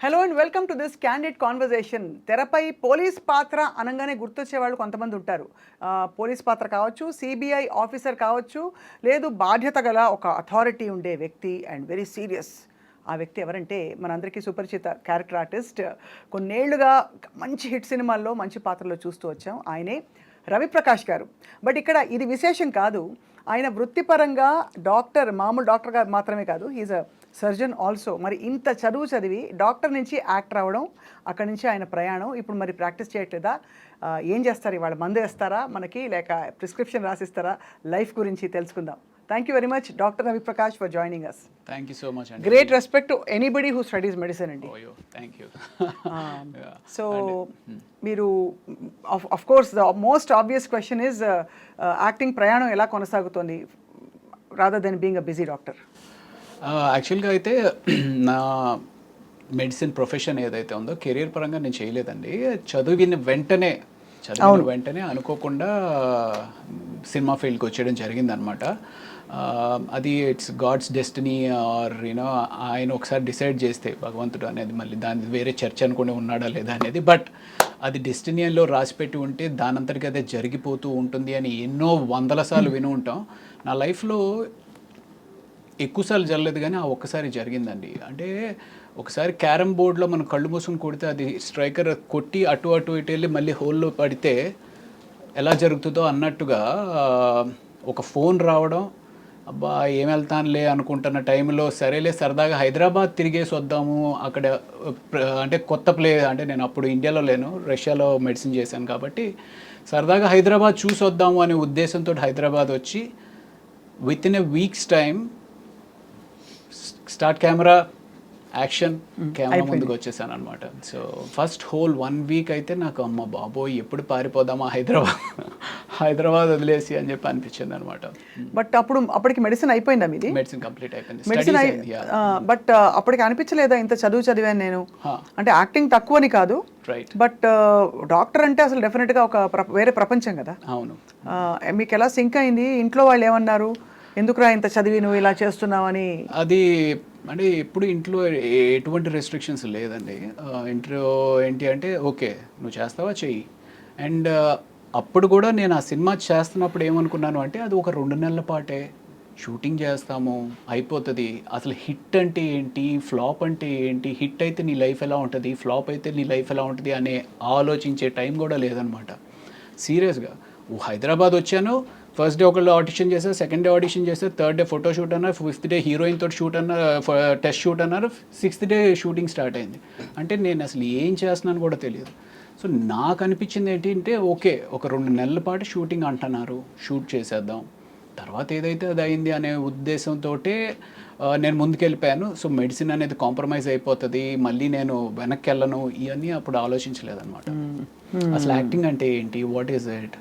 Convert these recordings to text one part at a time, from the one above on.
Hello and welcome to this candid conversation. తెరపై police పాత్ర అనగానే గుర్తొచ్చే వాళ్ళు కొంతమంది ఉంటారు. పోలీస్ పాత్ర కావచ్చు, సిబిఐ ఆఫీసర్ కావచ్చు, లేదు బాధ్యత గల ఒక అథారిటీ ఉండే వ్యక్తి అండ్ వెరీ సీరియస్. ఆ వ్యక్తి ఎవరంటే మనందరికీ సుపరిచిత క్యారెక్టర్ ఆర్టిస్ట్. కొన్నేళ్లుగా మంచి హిట్ సినిమాల్లో మంచి పాత్రలో చూస్తూ వచ్చాం. ఆయనే రవిప్రకాష్ గారు. బట్ ఇక్కడ ఇది విశేషం కాదు. ఆయన వృత్తిపరంగా డాక్టర్, మామూలు డాక్టర్గా మాత్రమే కాదు, హీజ్ అ సర్జన్ ఆల్సో. మరి ఇంత చదువు చదివి డాక్టర్ నుంచి యాక్టర్ అవ్వడం, అక్కడి నుంచి ఆయన ప్రయాణం, ఇప్పుడు మరి ప్రాక్టీస్ చేయట్లేదా, ఏం చేస్తారు ఇవాళ, మందు వేస్తారా మనకి, లేక ప్రిస్క్రిప్షన్ రాసిస్తారా, లైఫ్ గురించి తెలుసుకుందాం. Thank you very much doctor Raviprakash for joining us. Thank you so much అండి. Great respect to anybody who studies medicine అండి. Thank you. సో మీరు of course the most obvious question is acting ప్రయాణం ఎలా కొనసాగుతోంది rather than being a busy doctor? యాక్చువల్గా అయితే నా medicine profession ఏదైతే ఉందో కెరీర్ పరంగా నేను చేయలేదండి. చదివిన వెంటనే అనుకోకుండా సినిమా ఫీల్డ్కి వచ్చేయడం జరిగిందనమాట. అది it's God's destiny or you know ఆయన ఒకసారి డిసైడ్ చేస్తే భగవంతుడు అనేది, మళ్ళీ దాని వేరే చర్చ అనుకుని ఉన్నాడా లేదా అనేది, బట్ అది డెస్టినీలో రాసిపెట్టి ఉంటే దానంతటికి అదే జరిగిపోతూ ఉంటుంది అని ఎన్నో వందల సార్లు విని ఉంటాం. నా లైఫ్లో ఎక్కువసార్లు జరగలేదు కానీ ఆ ఒక్కసారి జరిగిందండి. అంటే ఒకసారి క్యారమ్ బోర్డ్లో మనం కళ్ళు మూసుకొని కొడితే అది స్ట్రైకర్ కొట్టి అటు ఇటు వెళ్ళి మళ్ళీ హోల్లో పడితే ఎలా జరుగుతుందో అన్నట్టుగా ఒక ఫోన్ రావడం, అబ్బా ఏం వెళ్తానులే అనుకుంటున్న టైంలో సరేలే సరదాగా హైదరాబాద్ తిరిగేసి వద్దాము అక్కడ, అంటే కొత్త అంటే నేను అప్పుడు ఇండియాలో లేను, రష్యాలో మెడిసిన్ చేశాను కాబట్టి సరదాగా హైదరాబాద్ చూసి వద్దాము అనే ఉద్దేశంతో హైదరాబాద్ వచ్చి with in a weeks time start camera action camera ముందుకు వచ్చేసాను అనమాట. సో ఫస్ట్ హోల్ 1 వీక్ అయితే నాకు అమ్మ బాబోయ్ ఎప్పుడు పారిపోదామా హైదరాబాద్ వదిలేసి అని చెప్పి అనిపించింది అనమాట. బట్ అప్పటికి మెడిసిన్ అయిపోయిందా మీది? మెడిసిన్ కంప్లీట్ అయిపోయింది. మెడిసిన్ బట్ అప్పటికి అనిపించలేదా ఇంత చదువు చదివాను నేను, అంటే యాక్టింగ్ తక్కువని కాదు, రైట్, బట్ డాక్టర్ అంటే అసలు డెఫినెట్గా ఒక వేరే ప్రపంచం కదా. అవును. మీకు ఎలా సింక్ అయింది? ఇంట్లో వాళ్ళు ఏమన్నారు, ఎందుకురా ఇంత చదివి నువ్వు ఇలా చేస్తున్నావని? అది అంటే ఎప్పుడు ఇంట్లో ఎటువంటి రెస్ట్రిక్షన్స్ లేదండి. ఇంట్లో ఏంటి అంటే ఓకే నువ్వు చేస్తావా చెయ్యి. అండ్ అప్పుడు కూడా నేను ఆ సినిమా చేస్తున్నప్పుడు ఏమనుకున్నాను అంటే అది ఒక 2 నెలల పాటే షూటింగ్ చేస్తాము అయిపోతుంది. అసలు హిట్ అంటే ఏంటి, ఫ్లాప్ అంటే ఏంటి, హిట్ అయితే నీ లైఫ్ ఎలా ఉంటుంది, ఫ్లాప్ అయితే నీ లైఫ్ ఎలా ఉంటుంది అనే ఆలోచించే టైం కూడా లేదనమాట. సీరియస్గా హైదరాబాద్ వచ్చాను, ఫస్ట్ డే ఒకళ్ళు ఆడిషన్ చేశారు, సెకండ్ డే ఆడిషన్ చేశారు, థర్డ్ డే ఫోటో షూట్ అన్నారు, 5th డే హీరోయిన్ తోటి షూట్ అన్నారు, టెస్ట్ షూట్ అన్నారు, 6th డే షూటింగ్ స్టార్ట్ అయింది. అంటే నేను అసలు ఏం చేస్తున్నాను కూడా తెలియదు. సో నాకు అనిపించింది ఏంటంటే ఓకే ఒక 2 నెలల పాటు షూటింగ్ అంటున్నారు, షూట్ చేసేద్దాం, తర్వాత ఏదైతే అది అయింది అనే ఉద్దేశంతో నేను ముందుకెళ్ళిపోయాను. సో మెడిసిన్ అనేది కాంప్రమైజ్ అయిపోతుంది, మళ్ళీ నేను వెనక్కి వెళ్ళను, ఇవన్నీ అప్పుడు ఆలోచించలేదన్నమాట. అసలు యాక్టింగ్ అంటే ఏంటి, వాట్ ఈజ్ ఇట్.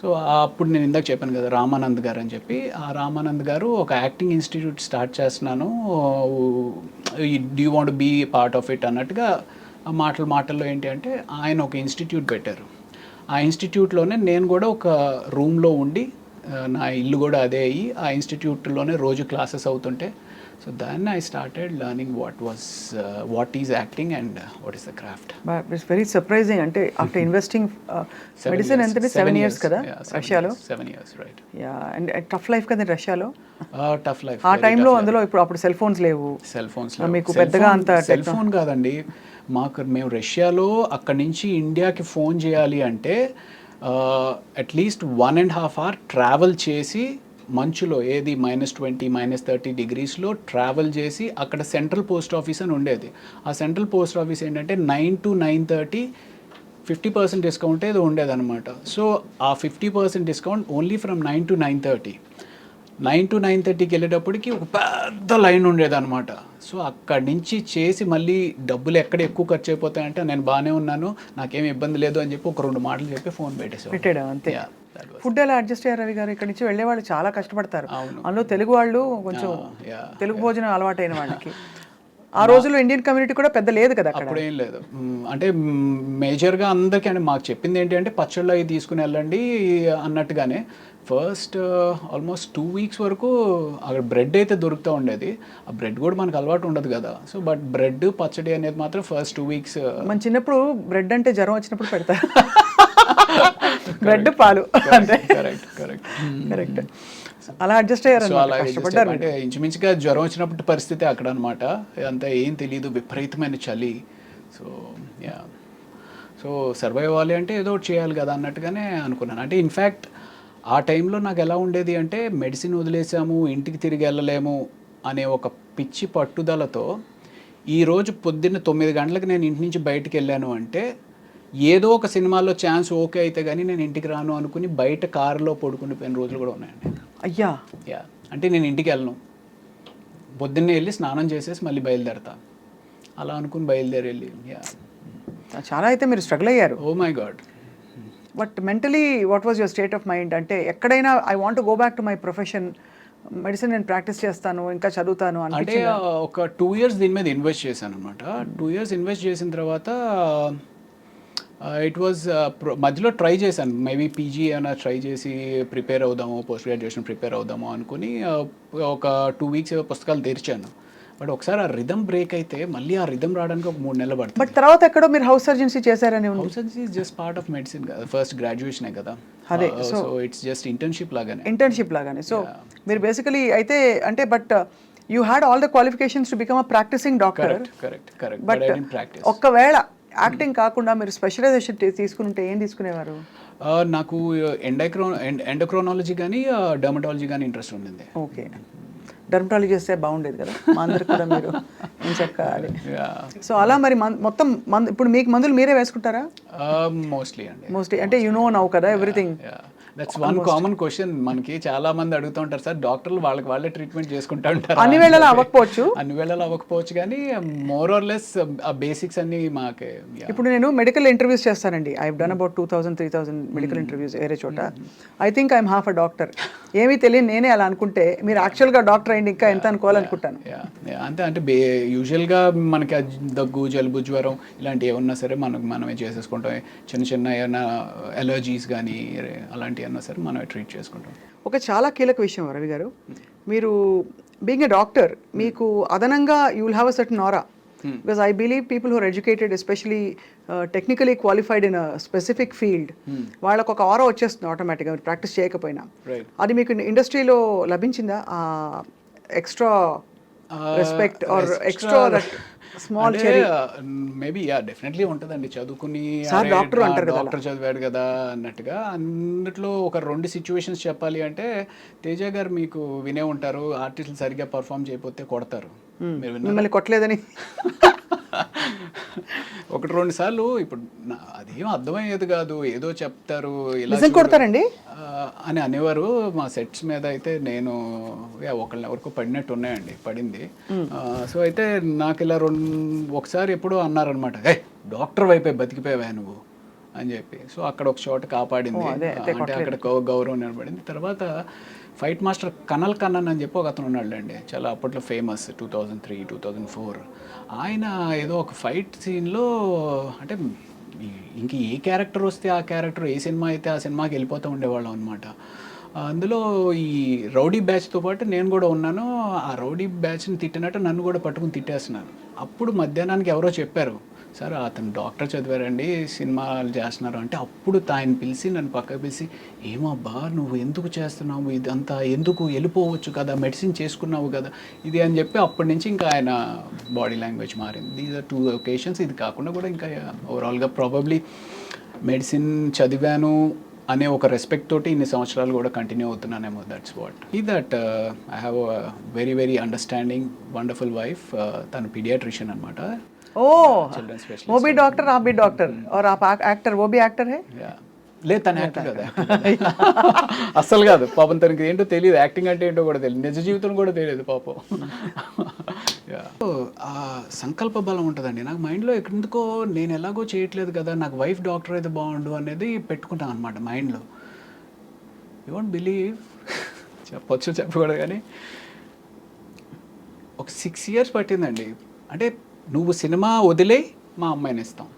సో అప్పుడు నేను ఇందాక చెప్పాను కదా రామానంద్ గారు అని చెప్పి, ఆ రామానంద్ గారు ఒక యాక్టింగ్ ఇన్స్టిట్యూట్ స్టార్ట్ చేస్తున్నాను, do you want be part of it అన్నట్టుగా ఆ మాటల్లో ఏంటి అంటే ఆయన ఒక ఇన్స్టిట్యూట్ పెట్టారు. ఆ ఇన్స్టిట్యూట్లోనే నేను కూడా ఒక రూమ్లో ఉండి, నా ఇల్లు కూడా అదే అయ్యి ఆ ఇన్స్టిట్యూట్లోనే రోజు క్లాసెస్ అవుతుంటే, సో దాన్ని I started learning what is acting and what is the craft. It's very surprising. అంటే ఆఫ్టర్ ఇన్వెస్టింగ్ మెడిసిన్ అంటే 7 years కదా రష్యాలో? 7 years, right. Yeah, and tough life కదా రష్యాలో. టఫ్ లైఫ్ ఆ టైంలో. అందులో అప్పుడు సెల్ ఫోన్స్ లేవు, మీకు పెద్దగా అంత సెల్ ఫోన్ కాదండి. మేము రష్యాలో అక్కడి నుంచి ఇండియాకి ఫోన్ చేయాలి అంటే అట్లీస్ట్ 1.5 hour ట్రావెల్ చేసి మంచులో, ఏది -20 -30 degreesలో ట్రావెల్ చేసి అక్కడ సెంట్రల్ పోస్ట్ ఆఫీస్ అని ఉండేది. ఆ సెంట్రల్ పోస్ట్ ఆఫీస్ ఏంటంటే 9 to 9:30 50% డిస్కౌంట్ ఏదో ఉండేదన్నమాట. సో ఆ 50% discount only from 9 to 9:30. 9 to 9:30కి వెళ్ళేటప్పటికి ఒక పెద్ద లైన్ ఉండేదన్నమాట. సో అక్కడి నుంచి చేసి మళ్ళీ డబ్బులు ఎక్కడ ఎక్కువ ఖర్చు అయిపోతాయంటే నేను బాగానే ఉన్నాను, నాకేమి ఇబ్బంది లేదు అని చెప్పి ఒక 2 మాటలు చెప్పి ఫోన్ పెట్టాడు అంతే. ఫుడ్ ఎలా అడ్జస్ట్ అయ్యారు రవి గారు? ఇక్కడ నుంచి వెళ్ళే వాళ్ళు చాలా కష్టపడతారు, అందులో తెలుగు వాళ్ళు, కొంచెం తెలుగు భోజనం అలవాటైన వాళ్ళకి. ఆ రోజుల్లో ఇండియన్ కమ్యూనిటీ కూడా పెద్ద లేదు కదా అక్కడ. అప్పుడు ఏం లేదు. అంటే మేజర్గా అందరికీ అంటే మాకు చెప్పింది ఏంటి అంటే పచ్చళ్ళు అవి తీసుకుని వెళ్ళండి అన్నట్టుగానే. ఫస్ట్ ఆల్మోస్ట్ 2 వీక్స్ వరకు అక్కడ బ్రెడ్ అయితే దొరుకుతూ ఉండేది. ఆ బ్రెడ్ కూడా మనకు అలవాటు ఉండదు కదా. సో బట్ బ్రెడ్ పచ్చడి అనేది మాత్రం ఫస్ట్ 2 వీక్స్. మన చిన్నప్పుడు బ్రెడ్ అంటే జ్వరం వచ్చినప్పుడు పెడతారు. బ్రెడ్ పాలు అంతే. Correct correct correct. అలా అడ్జస్ట్ అయ్యారు. సో అలా కష్టపడ్డారు. అంటే ఇంచుమించుగా జ్వరం వచ్చినప్పుడు పరిస్థితి అక్కడ అనమాట. అంతా ఏం తెలియదు, విపరీతమైన చలి. సో యా, సో సర్వైవ్ అవ్వాలి అంటే ఏదో ఒకటి చేయాలి కదా అన్నట్టుగానే అనుకున్నాను. అంటే ఇన్ఫ్యాక్ట్ ఆ టైంలో నాకు ఎలా ఉండేది అంటే మెడిసిన్ వదిలేసాము, ఇంటికి తిరిగి వెళ్ళలేము అనే ఒక పిచ్చి పట్టుదలతో ఈరోజు పొద్దున్న 9 గంటలకు నేను ఇంటి నుంచి బయటికి వెళ్ళాను అంటే ఏదో ఒక సినిమాలో ఛాన్స్ ఓకే అయితే కానీ నేను ఇంటికి రాను అనుకుని బయట కారులో పడుకునిపోయిన రోజులు కూడా ఉన్నాయండి. అయ్యా. యా, అంటే నేను ఇంటికి వెళ్ళను, పొద్దున్నే వెళ్ళి స్నానం చేసేసి మళ్ళీ బయలుదేరతా అలా అనుకుని బయలుదేరి వెళ్ళి. యా, చాలా అయితే మీరు స్ట్రగుల్ అయ్యారు. Oh my God. But mentally what was your state of mind? అంటే ఎక్కడైనా I want go back to my profession, medicine నేను ప్రాక్టీస్ చేస్తాను, ఇంకా చదువుతాను అంటే ఒక 2 ఇయర్స్ దీని మీద ఇన్వెస్ట్ చేశాను అనమాట. 2 ఇయర్స్ ఇన్వెస్ట్ చేసిన తర్వాత ఇట్ వాజ్ మధ్యలో ట్రై చేశాను, మేబీ పీజీ ఏమైనా ట్రై చేసి ప్రిపేర్ అవుదాము, పోస్ట్ గ్రాడ్యుయేషన్ ప్రిపేర్ అవుదాము అనుకుని ఒక 2 వీక్స్ పుస్తకాలు తెరిచాను. బట్ ఒకసారి ఆ రిథమ్ బ్రేక్ అయితే మళ్ళీ ఆ రిథమ్ రావడానికి ఒక 3 నెలలు పడుతుంది. బట్ తర్వాత ఎక్కడో మీరు హౌస్ సర్జన్సీ చేశారని ఉంది. House surgery is just part of medicine కదా, ఫస్ట్ గ్రాడ్యుయేషనే కదా. అదే, సో ఇట్స్ జస్ట్ ఇంటర్న్షిప్ లాగానే. ఇంటర్న్షిప్ లాగానే. సో మీరు బేసికలీ అయితే అంటే but you had all the qualifications to become a practicing doctor. Correct correct. But ఒక్కవేళ యాక్టింగ్ కాకుండా మీరు స్పెషలైజేషన్ తీసుకుంటే ఏం తీసుకునేవారు? నాకు ఎండోక్రోనాలజీ కానీ డర్మటాలజీ కానీ ఇంట్రెస్ట్ ఉండింది. ఓకే, డర్మటాలజీ చేస్తే బాగుండేది కదా మా అందరికి కూడా. మీరు ఏం చెప్పాలి. సో అలా మరి మొత్తం ఇప్పుడు మీకు మందులు మీరే వేసుకుంటారా? మోస్ట్లీ అంటే యు నో నౌ కదా everything. That's one common question మనకి చాలా మంది అడుగుతూ ఉంటారు, సార్ డాక్టర్లు వాళ్ళే ట్రీట్మెంట్ చేసుకుంటా ఉంటారు. అన్ని వేళలా అవ్వకపోవచ్చు కానీ మోర్ ఆర్ లెస్ ఆ బేసిక్స్ అన్ని మాకే. ఇప్పుడు నేను మెడికల్ ఇంటర్వ్యూస్ చేస్తానండి. I done about 2000-3000 medical interviews వేరే చోట. I think I'm half a doctor. ఏమీ తెలియదు నేనే అలా అనుకుంటే, మీరు యాక్చువల్గా డాక్టర్ అయింది ఇంకా ఎంత అనుకోవాలనుకుంటాను. అంటే యూజువల్గా మనకి దగ్గు, జలుబు, జ్వరం ఇలాంటివి ఏమన్నా సరే మనమే చేసేసుకుంటాం. చిన్న ఏమైనా ఎలర్జీస్ కానీ అలాంటివి అన్నా సరే మనం ట్రీట్ చేసుకుంటాం. ఒక చాలా కీలక విషయం రవి గారు, మీరు బీయింగ్ ఎ డాక్టర్ మీకు అదనంగా you will have a certain aura. Because I believe people who are educated, especially technically qualified in specific field, వాళ్ళకు ఒక ఆరా వచ్చేస్తుంది ఆటోమేటిక్గా మీరు ప్రాక్టీస్ చేయకపోయినా. అది మీకు ఇండస్ట్రీలో లభించిందా extra respect or extra small cherry? Maybe definitely ఉంటుందండి. చదువుకుని డాక్టర్ చదివాడు కదా అన్నట్టుగా. అందులో ఒక 2 సిచ్యువేషన్స్ చెప్పాలి అంటే, తేజ గారు మీకు వినే ఉంటారు, ఆర్టిస్టులు సరిగ్గా పర్ఫామ్ చేయకపోతే కొడతారు. మిమ్మల్ని కొట్టలేదని 1-2 సార్లు. ఇప్పుడు అదేం అర్థమయ్యేది కాదు, ఏదో చెప్తారు ఇలా కొడతారండి అని అనేవారు. మా సెట్స్ మీద అయితే నేను ఎవరికో పడినట్టు ఉన్నాయండి, పడింది. సో అయితే నాకు ఇలా ఒకసారి ఎప్పుడో అన్నారనమాట, డాక్టర్ వైపే బతికిపోయావా నువ్వు అని చెప్పి. సో అక్కడ ఒక చోట కాపాడింది, అంటే అక్కడ గౌరవం నిలబడింది. తర్వాత ఫైట్ మాస్టర్ కనల్ కన్నన్ అని చెప్పి ఒక అతను ఉన్నాడులేండి, చాలా అప్పట్లో ఫేమస్, 2003-2004. ఆయన ఏదో ఒక ఫైట్ సీన్లో అంటే ఇంక ఏ క్యారెక్టర్ వస్తే ఆ క్యారెక్టర్, ఏ సినిమా అయితే ఆ సినిమాకి వెళ్ళిపోతూ ఉండేవాళ్ళం అనమాట. అందులో ఈ రౌడీ బ్యాచ్తో పాటు నేను కూడా ఉన్నాను. ఆ రౌడీ బ్యాచ్ని తిట్టినట్టు నన్ను కూడా పట్టుకుని తిట్టేస్తున్నాను. అప్పుడు మధ్యాహ్నానికి ఎవరో చెప్పారు, సార్ అతను డాక్టర్ చదివారండి, సినిమాలు చేస్తున్నారు అంటే. అప్పుడు ఆయన పిలిచి నన్ను పక్కకు పిలిచి, ఏమబ్బా నువ్వు ఎందుకు చేస్తున్నావు ఇదంతా, ఎందుకు వెళ్ళిపోవచ్చు కదా, మెడిసిన్ చేసుకున్నావు కదా ఇది అని చెప్పి, అప్పటి నుంచి ఇంకా ఆయన బాడీ లాంగ్వేజ్ మారింది. These are 2 occasions. ఇది కాకుండా కూడా ఇంకా ఓవరాల్గా ప్రాబబ్లీ మెడిసిన్ చదివాను అనే ఒక రెస్పెక్ట్ తోటి ఇన్ని సంవత్సరాలు కూడా కంటిన్యూ అవుతున్నానేమో. దట్స్ వాట్ ఈ that I have a very very understanding wonderful wife. తను పీడియాట్రిషియన్ అనమాట. चिल्ड्रन स्पेशलिस्ट, वो भी डॉक्टर, आप भी डॉक्टर, और आप एक्टर, वो भी एक्टर है? లేదు, తను యాక్టర్ కదా, అస్సలు కాదు పాపం. తనకి ఏంటో తెలియదు, యాక్టింగ్ అంటే ఏంటో కూడా తెలియదు, నిజ జీవితం కూడా తెలియదు పాపం. ఆ సంకల్ప బలం ఉంటుందండి నాకు మైండ్లో. ఎందుకో నేను ఎలాగో చేయట్లేదు కదా, నాకు వైఫ్ డాక్టర్ అయితే బాగుండు అనేది పెట్టుకుంటాను అనమాట మైండ్లో. యూ వోంట్ బిలీవ్, చెప్పకూడదు కానీ ఒక 6 years పట్టిందండి. అంటే నువ్వు సినిమా వదిలే మా అమ్మాయిని ఇస్తాం,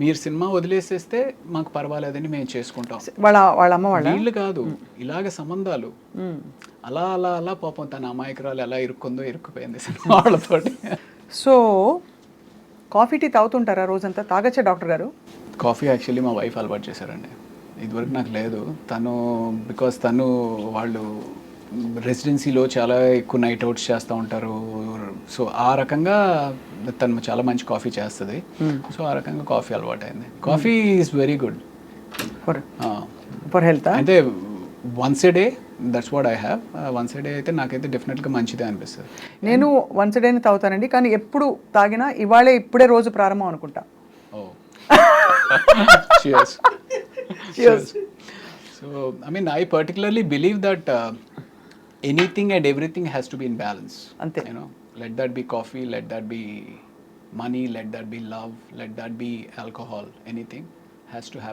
మీరు సినిమా వదిలేసేస్తే మాకు పర్వాలేదని మేము చేసుకుంటాం. వాళ్ళ అమ్మ వాళ్ళ వీళ్ళు కాదు, ఇలాగ సంబంధాలు అలా అలా అలా పాపం తన అమాయకురాలు ఎలా ఇరుక్కుపోయింది సినిమా వాళ్ళతోటి. సో కాఫీ టీ తాగుతుంటారా రోజంతా? తాగచ్చా డాక్టర్ గారు? కాఫీ యాక్చువల్లీ మా వైఫ్ అలవాటు చేశారండి. ఇదివరకు నాకు లేదు. బికాస్ తను వాళ్ళు రెసిడెన్సీలో చాలా ఎక్కువ నైట్ అవుట్స్ చేస్తూ ఉంటారు. సో ఆ రకంగా తను చాలా మంచి కాఫీ చేస్తుంది. సో ఆ రకంగా కాఫీ అలవాటు అయింది. Coffee is very good for health. అంటే once a day, that's what I have. Once a day అయితే నాకైతే డెఫినెట్గా మంచిదే అనిపిస్తుంది. నేను వన్స్ డే తాగుతానండి, కానీ ఎప్పుడు తాగినా ఇప్పుడే రోజు ప్రారంభం అనుకుంటా. ఓ cheers. Cheers. So I mean, I particularly believe that anything and everything has to be in balance. Ante. You know, let that be coffee, let that be money, let that be love, let that be alcohol. Anything has to have